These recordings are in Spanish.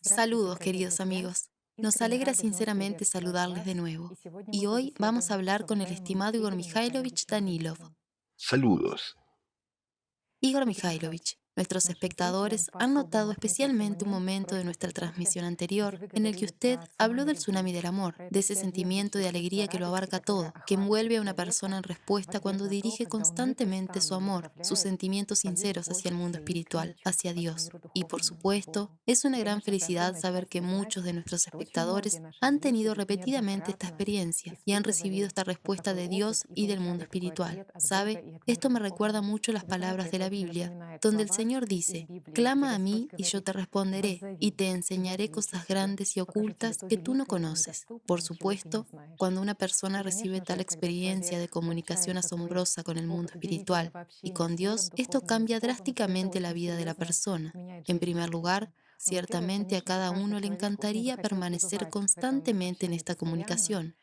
Saludos, queridos amigos. Nos alegra sinceramente saludarles de nuevo. Y hoy vamos a hablar con el estimado Igor Mikhailovich Danilov. Saludos. Igor Mikhailovich, nuestros espectadores han notado especialmente un momento de nuestra transmisión anterior en el que usted habló del tsunami del amor, de ese sentimiento de alegría que lo abarca todo, que envuelve a una persona en respuesta cuando dirige constantemente su amor, sus sentimientos sinceros hacia el mundo espiritual, hacia Dios. Y por supuesto, es una gran felicidad saber que muchos de nuestros espectadores han tenido repetidamente esta experiencia y han recibido esta respuesta de Dios y del mundo espiritual. ¿Sabe? Esto me recuerda mucho las palabras de la Biblia, donde el Señor dice: clama a mí y yo te responderé, y te enseñaré cosas grandes y ocultas que tú no conoces. Por supuesto, cuando una persona recibe tal experiencia de comunicación asombrosa con el mundo espiritual y con Dios, esto cambia drásticamente la vida de la persona. En primer lugar, ciertamente a cada uno le encantaría permanecer constantemente en esta comunicación.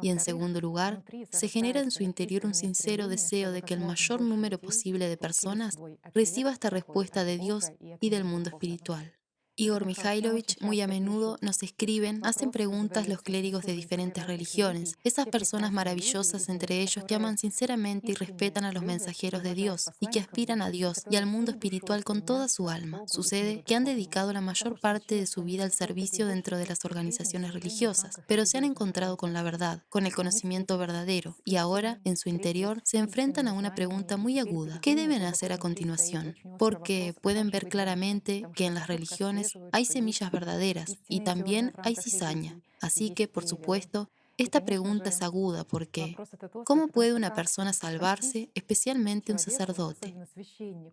Y en segundo lugar, se genera en su interior un sincero deseo de que el mayor número posible de personas reciba esta respuesta de Dios y del mundo espiritual. Igor Mikhailovich, muy a menudo nos escriben, hacen preguntas los clérigos de diferentes religiones, esas personas maravillosas entre ellos que aman sinceramente y respetan a los mensajeros de Dios y que aspiran a Dios y al mundo espiritual con toda su alma. Sucede que han dedicado la mayor parte de su vida al servicio dentro de las organizaciones religiosas, pero se han encontrado con la verdad, con el conocimiento verdadero, y ahora, en su interior, se enfrentan a una pregunta muy aguda: ¿qué deben hacer a continuación? Porque pueden ver claramente que en las religiones hay semillas verdaderas y también hay cizaña. Así que, por supuesto, esta pregunta es aguda porque ¿cómo puede una persona salvarse, especialmente un sacerdote?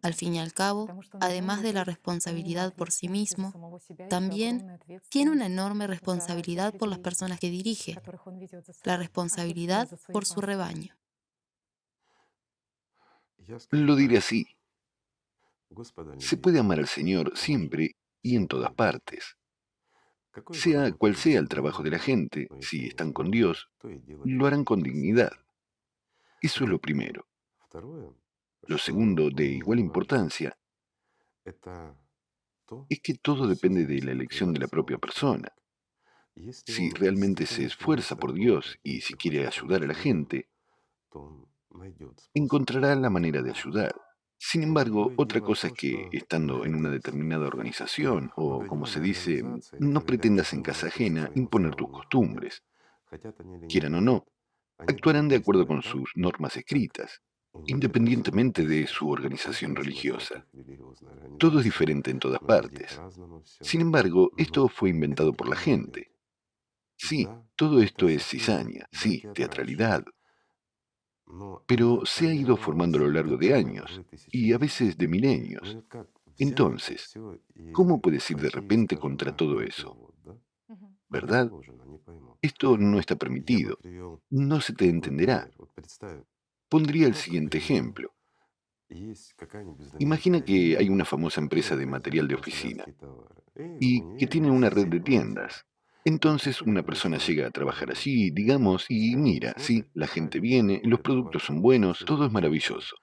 Al fin y al cabo, además de la responsabilidad por sí mismo, también tiene una enorme responsabilidad por las personas que dirige, la responsabilidad por su rebaño. Lo diré así. Se puede amar al Señor siempre y en todas partes. Sea cual sea el trabajo de la gente, si están con Dios, lo harán con dignidad. Eso es lo primero. Lo segundo, de igual importancia, es que todo depende de la elección de la propia persona. Si realmente se esfuerza por Dios y si quiere ayudar a la gente, encontrará la manera de ayudar. Sin embargo, otra cosa es que, estando en una determinada organización, o como se dice, no pretendas en casa ajena imponer tus costumbres. Quieran o no, actuarán de acuerdo con sus normas escritas, independientemente de su organización religiosa. Todo es diferente en todas partes. Sin embargo, esto fue inventado por la gente. Sí, todo esto es cizaña, sí, teatralidad, pero se ha ido formando a lo largo de años, y a veces de milenios. Entonces, ¿cómo puedes ir de repente contra todo eso? Ujú. ¿Verdad? Esto no está permitido. No se te entenderá. Pondría el siguiente ejemplo. Imagina que hay una famosa empresa de material de oficina y que tiene una red de tiendas. Entonces una persona llega a trabajar allí, digamos, y mira, sí, la gente viene, los productos son buenos, todo es maravilloso.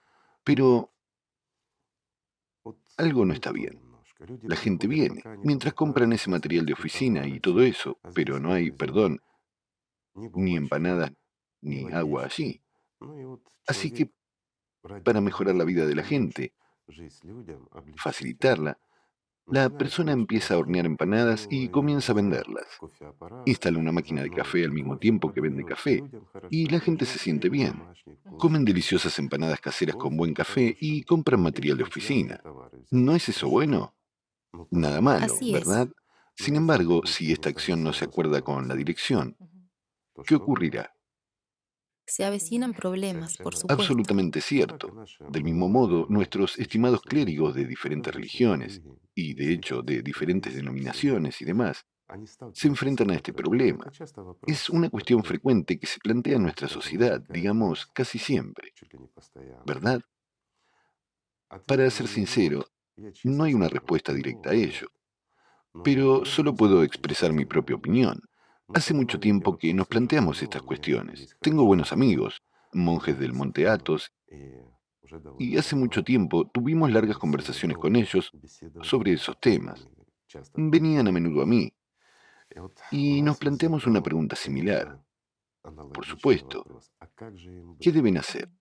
Pero algo no está bien. La gente viene, mientras compran ese material de oficina y todo eso, pero no hay, perdón, ni empanadas ni agua allí. Así que para mejorar la vida de la gente, facilitarla, la persona empieza a hornear empanadas y comienza a venderlas. Instala una máquina de café al mismo tiempo que vende café, y la gente se siente bien. Ujú. Comen deliciosas empanadas caseras con buen café y compran material de oficina. ¿No es eso bueno? Nada malo, Así es. ¿verdad? Sin embargo, si esta acción no se acuerda con la dirección, Ujú. ¿qué ocurrirá? Se avecinan problemas, por supuesto. Absolutamente cierto. Del mismo modo, nuestros estimados clérigos de diferentes religiones, y de hecho de diferentes denominaciones y demás, se enfrentan a este problema. Es una cuestión frecuente que se plantea en nuestra sociedad, digamos, casi siempre, ¿verdad? Para ser sincero, no hay una respuesta directa a ello, pero solo puedo expresar mi propia opinión. Hace mucho tiempo que nos planteamos estas cuestiones. Tengo buenos amigos, monjes del Monte Athos, y hace mucho tiempo tuvimos largas conversaciones con ellos sobre esos temas. Venían a menudo a mí y nos planteamos una pregunta similar. конечно, Por аналогичный supuesto, вопрос. А как же им ¿qué быть? deben hacer? Ujú.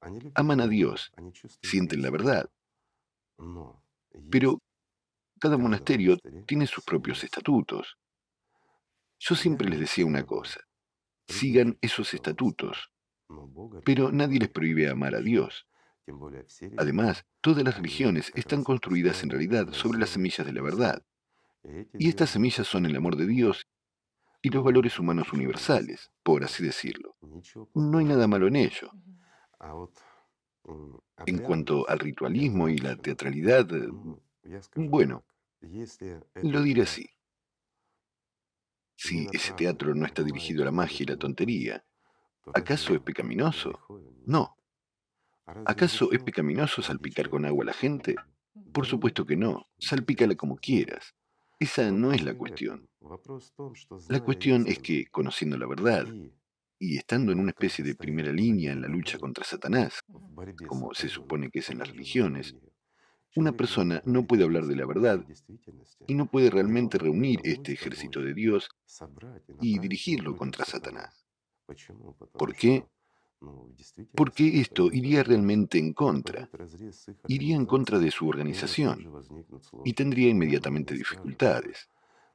Они любят Aman a Бога, Dios, они чувствуют sienten la Христа, verdad, но pero есть cada в каждом monasterio монастыре tiene sus propios свои estatutos. Yo Я siempre les им decía una предлагаю cosa, sigan придерживаться esos этого уставу, estatutos, но Бога pero регулировать nadie les это prohíbe очень amar a тяжело. Dios. Tем более все религии, Además, todas las они religiones как están раз и construidas en построены realidad на sobre las зернах semillas de la verdad, истины. И эти y estas зерна, semillas son el amor de Dios y los ну, valores вот humanos в чем есть universales, por así decirlo. ничего No hay плохого. nada malo en ello. Ujú. А вот En cuanto al обрядность, ritualismo y la театральщина, teatralidad, ну, я скажу bueno, так, если lo этот diré театр así. не Si ese направлен teatro no está на dirigido a la magia y la духовность, tontería, то ¿acaso es разве это pecaminoso? греховен? Нет. No. А разве ¿Acaso es грешно pecaminoso водить salpicar con кого-то agua a за la что-то? gente? Ujú. Por Да нет, supuesto que no. конечно, нет, Salpícala como естественно, нет. quieras. Esa no es Вопрос la не в cuestión. этом. Вопрос в том, что La зная cuestión es истину que, conociendo la verdad и y estando en una especie de primera противостоять línea en la lucha противному contra Satanás, в Ujú. борьбе с como se сатаной, supone que es en он las уже начал religiones, ее. una Человек может persona no направить puede hablar de единство la Божьей verdad действительности y no puede и realmente может reunir это este войско ejército de Божье Dios собрать и y направить его dirigirlo против contra сатаны. Satanás. Почему? Потому ¿Por qué? что, ну, в действительности Porque это esto iría разоружение. realmente en Это contra, пойдет вразрез с их iría en contra организацией, de su и у них тут organización же возникнут y tendría сложности. Да, inmediatamente многие скажут, что, dificultades.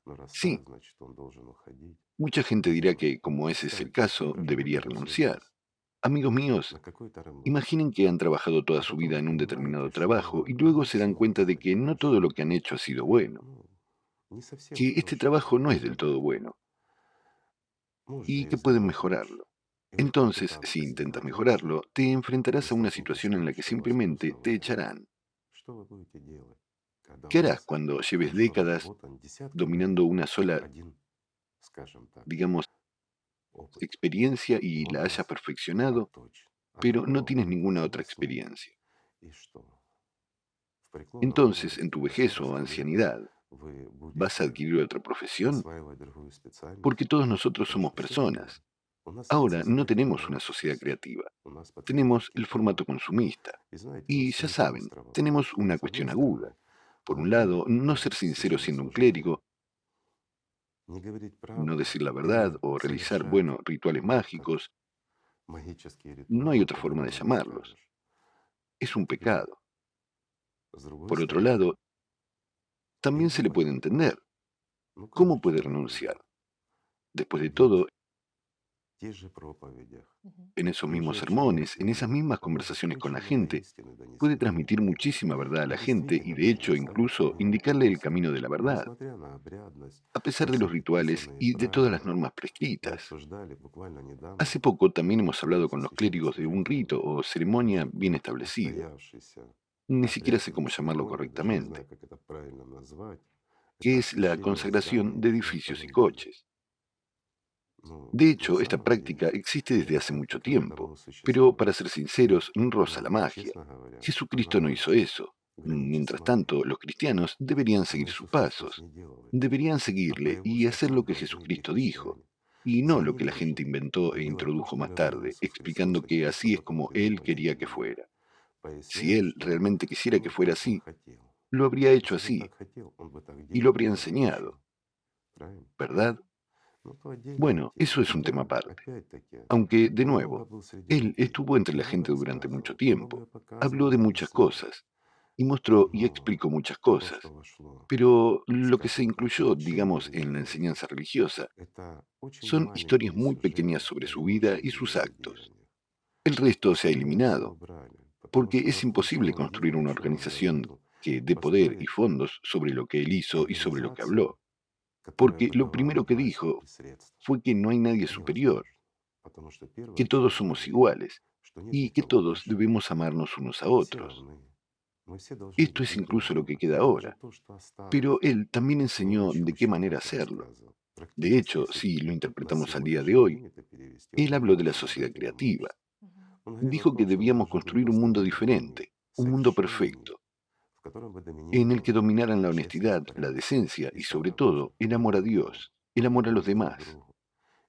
ну, раз Sí, так, значит, он должен уходить. mucha gente Но dirá que, como ese es el представьте, что caso, прожил debería человек всю renunciar. жизнь Amigos míos, на какой-то работе, imaginen que han trabajado toda а su потом vida вы en un determinado понимаете, trabajo что y luego не se dan все cuenta de que выходит no todo хорошо. lo que han hecho ha sido bueno, Ну, не совсем que este хорошо trabajo no es выходит. del todo bueno Можно y и que pueden сделать лучше. mejorarlo. И вот Entonces, капитан si intentas сделает лучше, mejorarlo, te вы enfrentarás a una столкнетесь с situación en тем, la que что вас simplemente просто te уволят. echarán. Что вы будете делать, когда ¿Qué у harás вас cuando lleves хорошо décadas отработан десятками лет, dominando una sola, один, скажем так, digamos, опыт, experiencia и y он la hayas вас perfeccionado, отточит, а pero no другого tienes опыта ninguna у otra вас нет? experiencia? И что? В преклонном Entonces, en возрасте, tu на vejez o старости лет, ancianidad, вы ¿vas a будете adquirir otra profesión? осваивать другую Porque специальность. todos nosotros Потому somos что все равно personas. у нас нет Ahora no социальных tenemos una навыков, sociedad creativa, у нас tenemos el потребительский formato подход. consumista. И знаете, вот Y с ya этим saben, островом. tenemos una С одной cuestión aguda. стороны, Por un глупо lado, no ser ходить в sincero церковь siendo un служения, clérigo, не говорить no правду decir la verdad или o realizar, совершать, bueno, rituales ну, как mágicos, магические no hay ритуалы, otra по forma de которым не llamarlos. скажешь. Es un Это грех. pecado. С другой Por otro стороны, lado, también se le puede передумайте. entender. Ну как ¿Cómo же puede человек renunciar? уйдет? Después de Ведь todo, в тех же проповедях, Ujú. en в esos тех mismos же отчетах sermones, en esas святых, mismas он conversaciones con la ужесточенно gente, истины puede донести. transmitir muchísima verdad a И la gente y действительно, de hecho несмотря на incluso то, indicarle el camino de la verdad, несмотря на обрядность, a pesar на de все los rituales предписанные y de todas las правила, normas мы prescritas. обсуждали буквально недавно Hace poco también hemos hablado con вопросы los clérigos de un rito священнослужения. o ceremonia bien Такой establecido. устоявшийся Ni siquiera обряд sé или cómo llamarlo церемония, даже не correctamente, знаю, как это правильно назвать, que это es la освящение consagración зданий de и edificios y автомобилей. coches. Ну, De на hecho, esta самом práctica деле, existe desde hace mucho когда-то tiempo, оно pero существовало. para ser sinceros, roza la Но, magia. честно говоря, Jesucristo no оно hizo eso. граничит с Mientras магией. tanto, los cristianos deberían Но seguir sus Иисус Христос pasos, не делал этого. deberían А по seguirle его y hacer lo стопам que пошли и Jesucristo dijo, христиане. y no Все lo они que la gente должны inventó e делать то, introdujo что más говорил tarde, Иисус Христос, explicando а не que то, что así es потом como Él придумали quería que другие, fuera. Si поясняя, Él что realmente quisiera que ну fuera так Он así, хотел. lo habría hecho Если бы así так хотел, Он бы так y lo делал, habría и так бы учил. enseñado, Правильно? ¿verdad? Ну то отдельная Bueno, тема. eso es un tema Хотя, aparte. опять-таки, Aunque, de Он долго nuevo, был среди Él людей, estuvo entre la много gente durante mucho рассказывал, tiempo, многое показывал habló de и muchas объяснял. cosas, y mostró y Но explicó muchas то, cosas, что вошло, pero lo que se скажем так, в incluyó, учение digamos, en la религиозное, enseñanza religiosa, это очень son historias маленький muy pequeñas сюжет sobre о su его vida y жизни и sus его actos. деяниях. El resto se ha Остальное все eliminado, убрали, потому porque что es вопрос, что imposible он construir делал, una что он organización говорил, que dé poder y построить fondos sobre lo que él hizo y sobre lo que организацию, habló, которая porque бы lo давала primero que власть dijo и средства, fue que no hay nadie superior, невозможно. Потому что первый que todos отчет somos говорит, iguales что нет y que никого todos выше. debemos amarnos unos a Мы все otros. равны. Мы все должны Esto es любить друг incluso lo que друга. queda И это же ahora, то, что pero осталось. él también Но он enseñó de qué очень manera много hacerlo. рассказывал. De Практически, hecho, если si lo на interpretamos al día de сегодняшний hoy, день это перевести, он él habló говорил de la очень sociedad обратным creativa. образом. Ujú. Он говорил о Dijo que том, что мы debíamos должны быть construir un mundo построены людьми diferente, un mundo совершенными, perfecto, в котором бы en el que доминировала dominaran la честность, honestidad, la порядок decencia и y sobre страх Божий todo el друг amor к a другу, Dios, el amor a los любовь друг к demás. другу.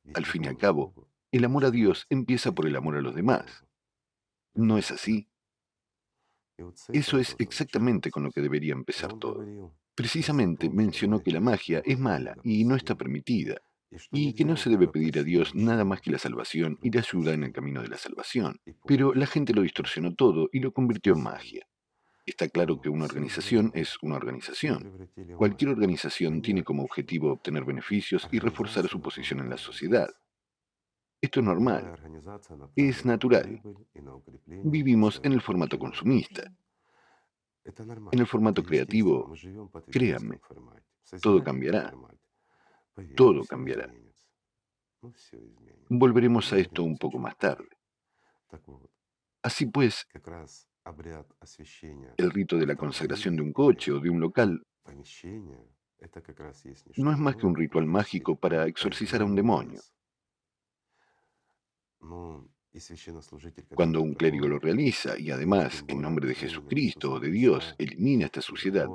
Ведь Al fin y al любовь к cabo, Богу el amor a Dios рождается empieza por el amor a любовью los друг к demás. другу. Это ¿No же es так. así? И вот с Eso этого es тоже начал exactamente con lo que Иисус. debería И empezar Он todo. говорил, Precisamente mencionó que la magia es mala y no está permitida, y que no se debe pedir a Dios nada más que la salvación y la ayuda en el camino de la salvación. Pero la gente lo distorsionó todo y lo convirtió en magia. Está claro que una organización es una organización. Cualquier organización tiene como objetivo obtener beneficios y reforzar su posición en la sociedad. Esto es normal, es natural. Vivimos en el formato consumista. En el formato creativo, créanme, todo cambiará, todo cambiará. Volveremos a esto un poco más tarde. Así pues, el rito de la consagración de un coche o de un local no es más que un ritual mágico para exorcizar a un demonio. Cuando un clérigo lo realiza y además, en nombre de Jesucristo o de Dios, elimina esta suciedad,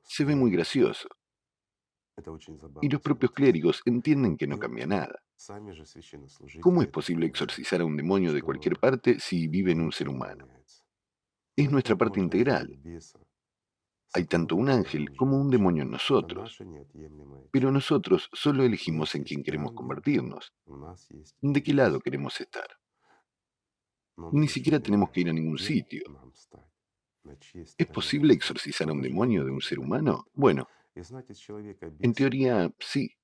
se ve muy gracioso. Y los propios clérigos entienden que no cambia nada. ¿Cómo es posible exorcizar a un demonio de cualquier parte si vive en un ser humano? Es nuestra parte integral. Hay tanto un ángel como un demonio en nosotros. Pero nosotros solo elegimos en quién queremos convertirnos, de qué lado queremos estar. Ni siquiera tenemos que ir a ningún sitio. ¿Es posible exorcizar a un demonio de un ser humano? Bueno, en teoría sí,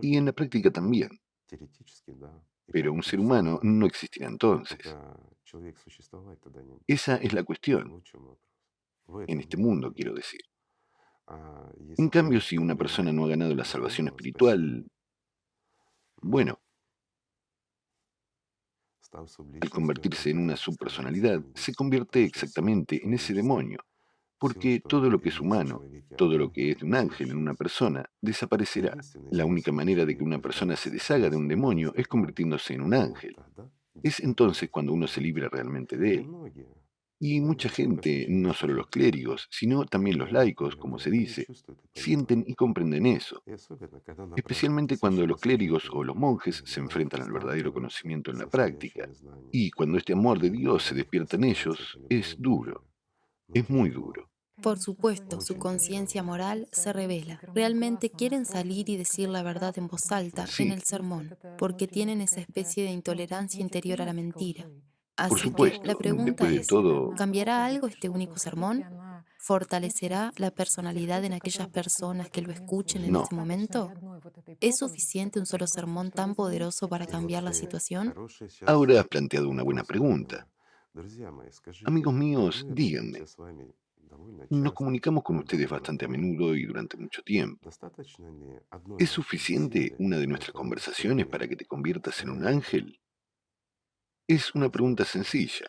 y en la práctica también. Pero un ser humano no existirá entonces. Esa es la cuestión, en este mundo quiero decir. En cambio, si una persona no ha ganado la salvación espiritual, bueno, al convertirse en una subpersonalidad, se convierte exactamente en ese demonio, porque todo lo que es humano, todo lo que es de un ángel en una persona, desaparecerá. La única manera de que una persona se deshaga de un demonio es convirtiéndose en un ángel. Es entonces cuando uno se libra realmente de él. Y mucha gente, no solo los clérigos, sino también los laicos, como se dice, sienten y comprenden eso, especialmente cuando los clérigos o los monjes se enfrentan al verdadero conocimiento en la práctica. Y cuando este amor de Dios se despierta en ellos, es duro, es muy duro. Por supuesto, su conciencia moral se revela. Realmente quieren salir y decir la verdad en voz alta en Sí, el sermón, porque tienen esa especie de intolerancia interior a la mentira. por Así que la supuesto, pregunta después de es, todo, ¿cambiará algo este único sermón? ¿Fortalecerá la personalidad en aquellas personas que lo escuchen en no. ese momento? ¿Es suficiente un solo sermón tan poderoso para cambiar la situación? Ahora has planteado una buena pregunta. Amigos míos, díganme, nos comunicamos con ustedes bastante a menudo y durante mucho tiempo. ¿Es suficiente una de nuestras conversaciones para que te conviertas en un ángel? Es una pregunta sencilla.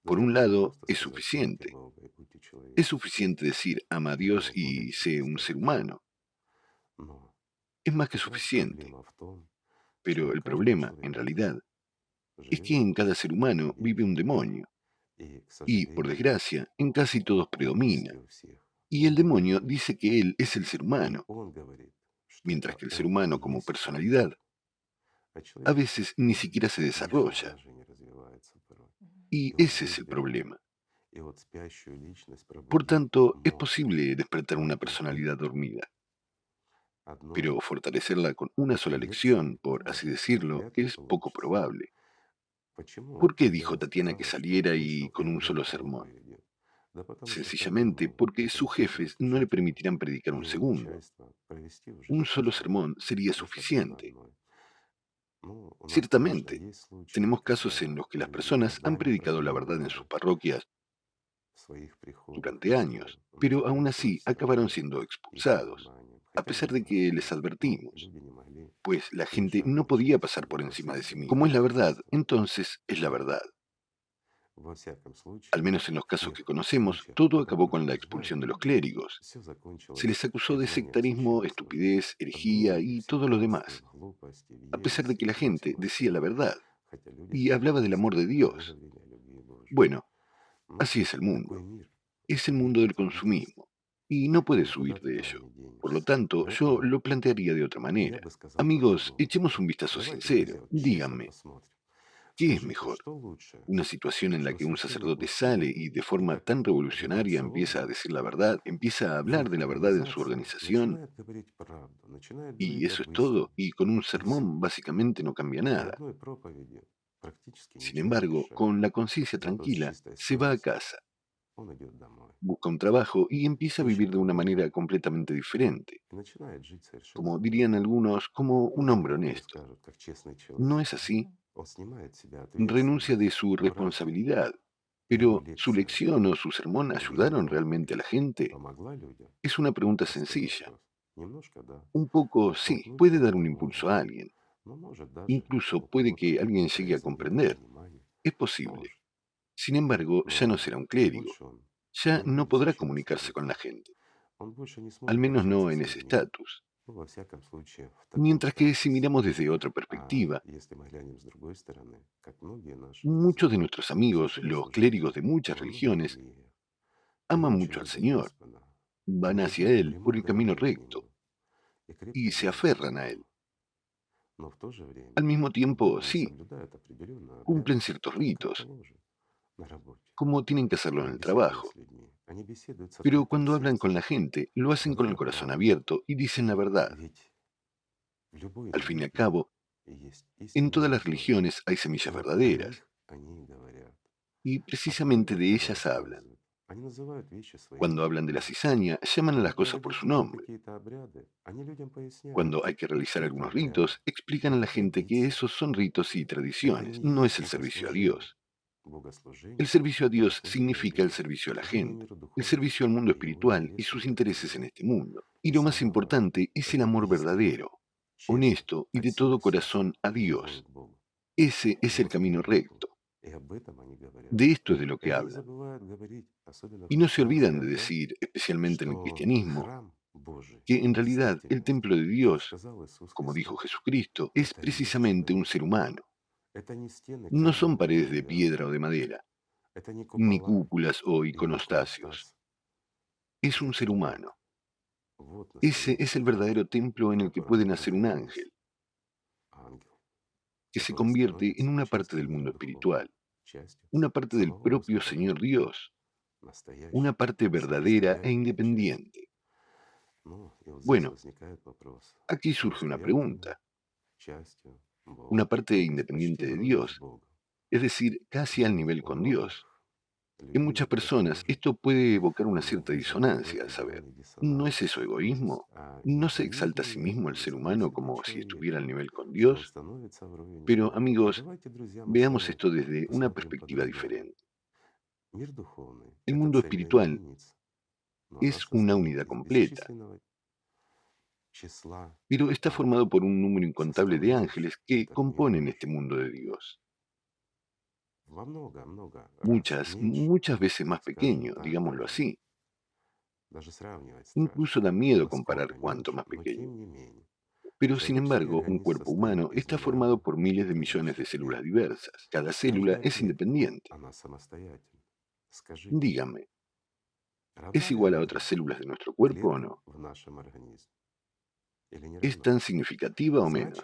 Por un lado, es suficiente. Es suficiente decir ama a Dios y sé un ser humano. Es más que suficiente. Pero el problema, en realidad, es que en cada ser humano vive un demonio. Y, por desgracia, en casi todos predomina. Y el demonio dice que él es el ser humano, mientras que el ser humano como personalidad a veces ni siquiera se desarrolla. Y ese es el problema. Por tanto, es posible despertar una personalidad dormida, pero fortalecerla con una sola lección, por así decirlo, es poco probable. ¿Por qué dijo Tatiana que saliera y con un solo sermón? Sencillamente porque sus jefes no le permitirán predicar un segundo. Un solo sermón sería suficiente. Ciertamente, tenemos casos en los que las personas han predicado la verdad en sus parroquias durante años, pero aún así acabaron siendo expulsados, a pesar de que les advertimos, pues la gente no podía pasar por encima de sí misma. Como es la verdad, entonces es la verdad. Al menos en los casos que conocemos, todo acabó con la expulsión de los clérigos. Se les acusó de sectarismo, estupidez, herejía y todo lo demás, a pesar de que la gente decía la verdad y hablaba del amor de Dios. Bueno, así es el mundo. Es el mundo del consumismo y no puedes huir de ello. Por lo tanto, yo lo plantearía de otra manera. Amigos, echemos un vistazo sincero. Díganme, ¿Qué es mejor? Una situación en la que un sacerdote sale y de forma tan revolucionaria empieza a decir la verdad, empieza a hablar de la verdad en su organización, y eso es todo, y con un sermón básicamente no cambia nada. Sin embargo, con la conciencia tranquila, se va a casa, busca un trabajo y empieza a vivir de una manera completamente diferente, como dirían algunos, como un hombre honesto. No es así, renuncia de su responsabilidad, pero ¿su lección o su sermón ayudaron realmente a la gente? Es una pregunta sencilla. Un poco sí, puede dar un impulso a alguien, incluso puede que alguien llegue a comprender. Es posible. Sin embargo, ya no será un clérigo, ya no podrá comunicarse con la gente, al menos no en ese estatus. Mientras que si miramos desde otra perspectiva, muchos de nuestros amigos, los clérigos de muchas religiones, aman mucho al Señor, van hacia Él por el camino recto y se aferran a Él. Al mismo tiempo, sí, cumplen ciertos ritos, como tienen que hacerlo en el trabajo, pero cuando hablan con la gente, lo hacen con el corazón abierto y dicen la verdad. Al fin y al cabo, en todas las religiones hay semillas verdaderas, y precisamente de ellas hablan. Cuando hablan de la cizaña, llaman a las cosas por su nombre. Cuando hay que realizar algunos ritos, explican a la gente que esos son ritos y tradiciones, no es el servicio a Dios. El servicio a Dios significa el servicio a la gente, el servicio al mundo espiritual y sus intereses en este mundo. Y lo más importante es el amor verdadero, honesto y de todo corazón a Dios. Ese es el camino recto. De esto es de lo que hablan. Y no se olvidan de decir, especialmente en el cristianismo, que en realidad el templo de Dios, como dijo Jesucristo, es precisamente un ser humano. No son paredes de piedra o de madera, ni cúpulas o iconostasios. Es un ser humano. Ese es el verdadero templo en el que puede nacer un ángel, que se convierte en una parte del mundo espiritual, una parte del propio Señor Dios, una parte verdadera e independiente. Bueno, aquí surge una pregunta. Una parte independiente de Dios, es decir, casi al nivel con Dios. En muchas personas esto puede evocar una cierta disonancia, a saber, ¿no es eso egoísmo? ¿No se exalta a sí mismo el ser humano como si estuviera al nivel con Dios? Pero amigos, veamos esto desde una perspectiva diferente. El mundo espiritual es una unidad completa, pero está formado por un número incontable de ángeles que componen este mundo de Dios. Muchas veces más pequeño, digámoslo así. Incluso da miedo comparar cuánto más pequeño. Pero sin embargo, un cuerpo humano está formado por miles de millones de células diversas. Cada célula es independiente. Dígame, ¿es igual a otras células de nuestro cuerpo o no? ¿Es tan significativa o menos?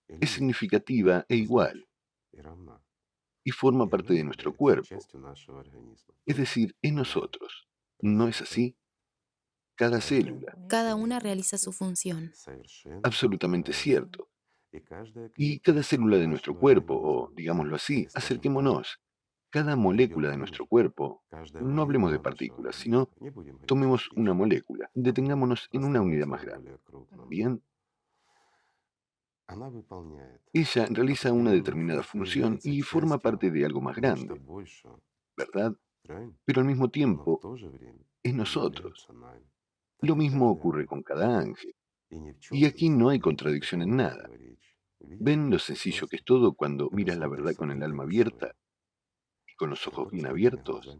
Es significativa e igual, y forma parte de nuestro cuerpo. Es decir, es nosotros. ¿No es así? Cada célula. Cada una realiza su función. Absolutamente cierto. Y cada célula de nuestro cuerpo, o digámoslo así, acerquémonos, cada molécula de nuestro cuerpo, no hablemos de partículas, sino tomemos una molécula, detengámonos en una unidad más grande. Bien, ella realiza una determinada función y forma parte de algo más grande, ¿verdad? Pero al mismo tiempo es nosotros. Lo mismo ocurre con cada ángel. Y aquí no hay contradicción en nada. ¿Ven lo sencillo que es todo cuando miras la verdad con el alma abierta y con los ojos bien abiertos?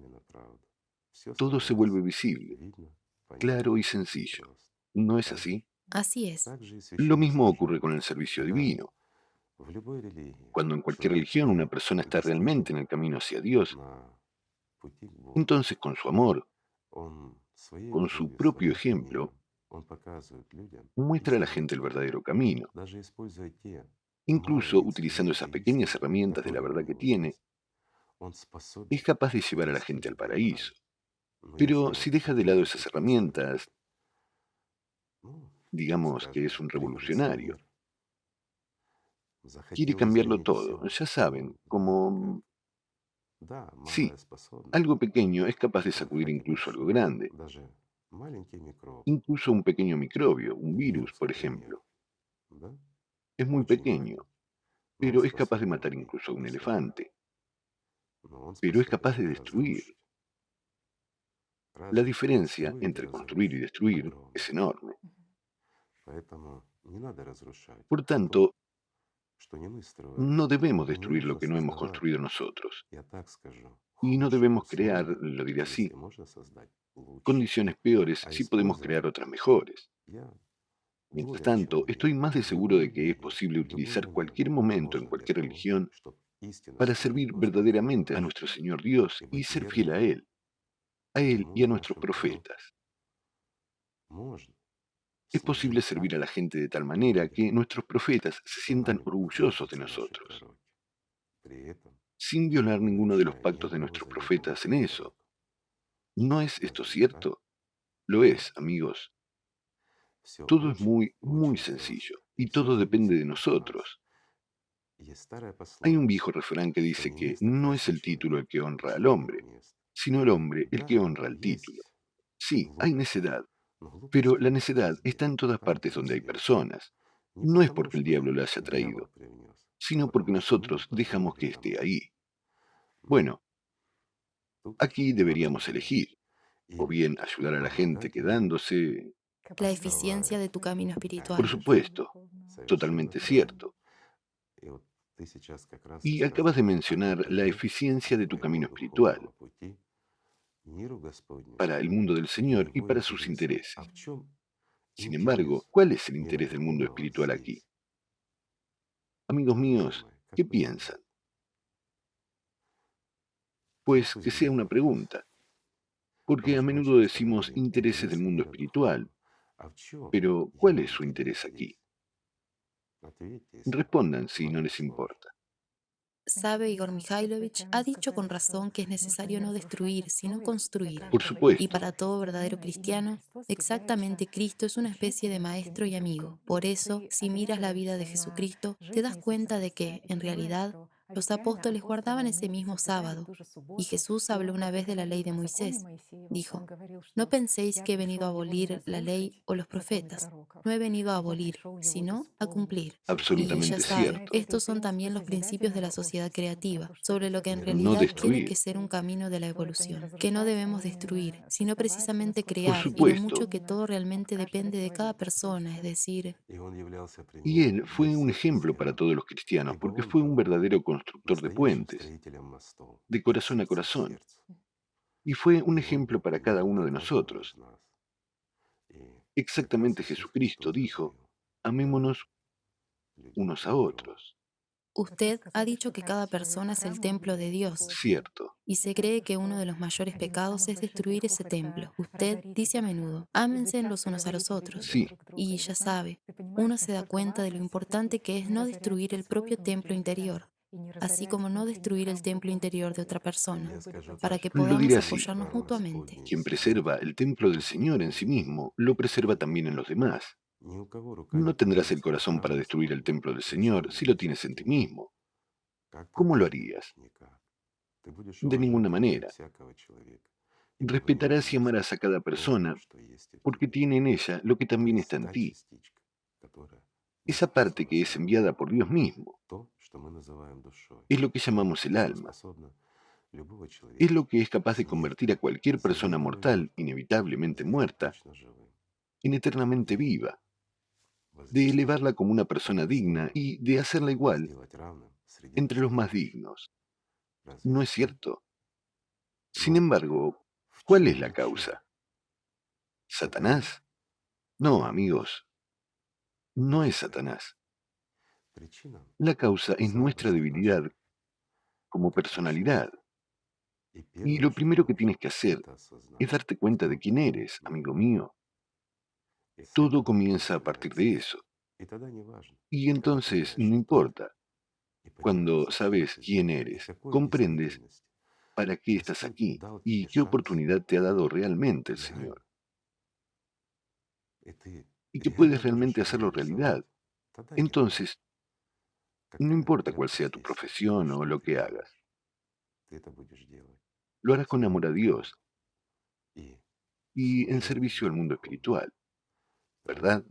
Todo se vuelve visible, claro y sencillo. ¿No es así? Así es. Lo mismo ocurre con el servicio divino. Cuando en cualquier religión una persona está realmente en el camino hacia Dios, entonces con su amor, con su propio ejemplo, muestra a la gente el verdadero camino. Incluso utilizando esas pequeñas herramientas de la verdad que tiene, es capaz de llevar a la gente al paraíso. Pero si deja de lado esas herramientas, digamos que es un revolucionario. Quiere cambiarlo todo, ya saben, como... Sí, algo pequeño es capaz de sacudir incluso algo grande, incluso un pequeño microbio, un virus, por ejemplo. Es muy pequeño, pero es capaz de matar incluso a un elefante, pero es capaz de destruir. La diferencia entre construir y destruir es enorme. Por tanto, no debemos destruir lo que no hemos construido nosotros. Y no debemos crear, lo diré así, condiciones peores si podemos crear otras mejores. Mientras tanto, estoy más de seguro de que es posible utilizar cualquier momento en cualquier religión para servir verdaderamente a nuestro Señor Dios y ser fiel a Él y a nuestros profetas. Es posible servir a la gente de tal manera que nuestros profetas se sientan orgullosos de nosotros, sin violar ninguno de los pactos de nuestros profetas en eso. ¿No es esto cierto? Lo es, amigos. Todo es muy, muy sencillo y todo depende de nosotros. Hay un viejo refrán que dice que no es el título el que honra al hombre, sino el hombre el que honra al título. Sí, hay necedad, pero la necedad está en todas partes donde hay personas. No es porque el diablo la haya traído, sino porque nosotros dejamos que esté ahí. Bueno, aquí deberíamos elegir, o bien ayudar a la gente quedándose, La eficiencia de tu camino por espiritual. supuesto, totalmente cierto. Y acabas de mencionar la eficiencia de tu camino espiritual para el mundo del Señor y para sus intereses. Sin embargo, ¿cuál es el interés del mundo espiritual aquí? Amigos míos, ¿qué piensan? Pues que sea una pregunta, porque a menudo decimos intereses del mundo espiritual, pero ¿cuál es su interés aquí? Respondan si no les importa. Sabe, Igor Mikhailovich ha dicho con razón que es necesario no destruir, sino construir. Por Y supuesto, para todo verdadero cristiano, exactamente Cristo es una especie de maestro y amigo. Por eso, si miras la vida de Jesucristo, te das cuenta de que, en realidad, los apóstoles guardaban ese mismo sábado. Y Jesús habló una vez de la ley de Moisés. Dijo, no penséis que he venido a abolir la ley o los profetas. No he venido a abolir, sino a cumplir. Y ya absolutamente sabe, cierto. estos son también los principios de la sociedad creativa, sobre lo que en No realidad tiene que destruir. ser un camino de la evolución, que no debemos destruir, sino precisamente Por crear, y lo mucho supuesto. que todo realmente depende de cada persona, es decir, Y él fue un ejemplo para todos los cristianos, porque fue un verdadero constructor de puentes, de corazón a corazón. Y fue un ejemplo para cada uno de nosotros. Exactamente Jesucristo dijo, amémonos unos a otros. usted ha dicho que cada persona es el templo de Dios. Cierto. Y se cree que uno de los mayores pecados es destruir ese templo. Usted dice a menudo, ámense los unos a los otros. Sí, Y ya sabe, uno se da cuenta de lo importante que es no destruir el propio templo interior, así como no destruir el templo interior de otra persona, para que lo diré podamos así. apoyarnos mutuamente. Quien preserva el templo del Señor en sí mismo, lo preserva también en los demás. No tendrás el corazón para destruir el templo del Señor si lo tienes en ti mismo. ¿Cómo lo harías? De ninguna manera. Respetarás y amarás a cada persona porque tiene en ella lo que también está en ti, esa parte que es enviada por Dios mismo. Es lo que llamamos el alma. Es lo que es capaz de convertir a cualquier persona mortal, inevitablemente muerta, en eternamente viva, de elevarla como una persona digna y de hacerla igual entre los más dignos. ¿No es cierto? Sin embargo, ¿cuál es la causa? ¿Satanás? No, amigos, no es Satanás. La causa es nuestra debilidad como personalidad. Y lo primero que tienes que hacer es darte cuenta de quién eres, amigo mío. Todo comienza a partir de eso. И тогда не важно, Y как ты entonces понимаешь no мир importa, и cuando поделиться sabes этой quién жизнью и eres, какой comprendes действительности para qué estás Господь aquí дал y тебе qué шанс oportunidad te ha dado realmente el реально, Señor, и ты y que puedes реально можешь realmente это hacerlo реализовать, realidad. тогда не важно, Entonces, no какая у importa тебя cuál sea tu профессия или profesión o что lo ты que hagas, делаешь, ты это будешь делать lo harás con amor a служением Dios Богу и y en служением servicio al миру mundo духовному. espiritual, Разве? ¿verdad?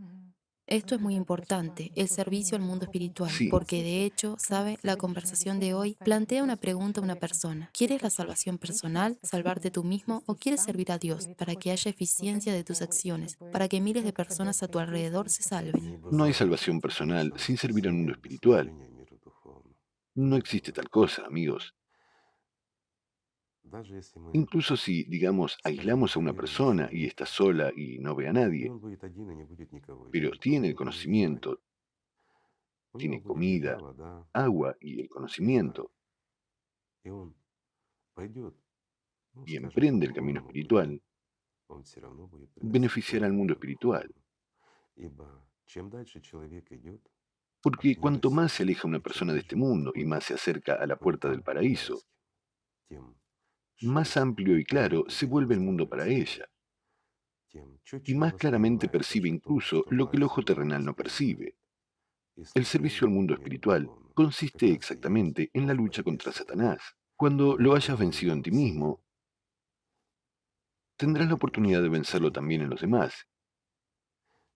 Esto es muy importante, el servicio al mundo espiritual, Sí, porque de hecho, sabe, la conversación de hoy plantea una pregunta a una persona. ¿Quieres la salvación personal, salvarte tú mismo, o quieres servir a Dios para que haya eficiencia de tus acciones, para que miles de personas a tu alrededor se salven? Ибо no hay за salvación personal вечного sin servir al mundo спасения без espiritual. служения миру духовному No не existe бывает. tal cosa, amigos. Даже если мы Incluso si, digamos, скажем aislamos a это una верующему persona y está человеку, sola y no ve a и nadie, он будет один, и не будет никого еще pero вокруг, tiene он el это будет делать. conocimiento, У него tiene будет еда, comida, вода, agua y el не знаю, conocimiento, и он пойдет, ну, y скажем, по emprende el camino духовному пути, espiritual, он все равно будет приносить beneficiará al пользу mundo миру espiritual. духовному. Ибо чем дальше человек идет от Porque мира cuanto más se сего, aleja una и чем persona de ближе este он mundo y más подходит se acerca a la к puerta del воротам paraíso, райским, тем más шире amplio y мир claro se vuelve el удивительный mundo para становится для ella, него, тем y четче он más claramente воспринимает percibe даже то, incluso что lo que el власть ojo земная terrenal no воспринимает, percibe. и El servicio al служение mundo миру espiritual духовному как consiste раз и есть exactamente en la в lucha борьбе contra с сатаной. Satanás. Cuando Ибо lo когда hayas ты vencido en победил ti в себе, mismo, тогда tendrás la ты можешь oportunidad de мечтать vencerlo и también en делать los то, demás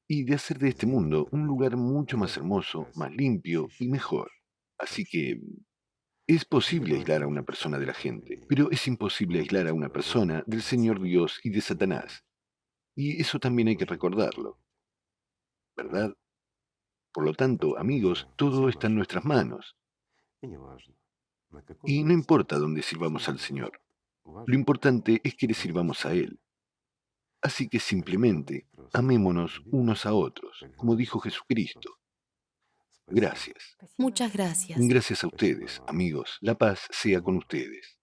y de hacer de и este сделать mundo этот un мир lugar mucho más гораздо hermoso, más прекраснее, limpio y чище и mejor. лучше. Так Así что que es тебе posible aislar a una необходим persona de la человек gente, людей, pero es imposible но aislar a быть una подобным persona del от Señor Сатаны Dios y de не будет. Satanás. Y eso también hay que Тоже это recordarlo, помнить. ¿verdad? Por lo Так tanto, что, друзья, amigos, todo все в está en наших nuestras руках. manos. И неважно, на каком Y no месте, importa dónde sirvamos слева al или Señor. справа. Lo Важно importante es que le наше sirvamos a Él. служение. Así que Так что давайте simplemente просто amémonos любить, unos a otros, как como говорит dijo Иисус Jesucristo. Христос. Спасибо. Gracias. Muchas gracias. Gracias a Спасибо ustedes, вам. amigos. La paz sea con Бог ustedes.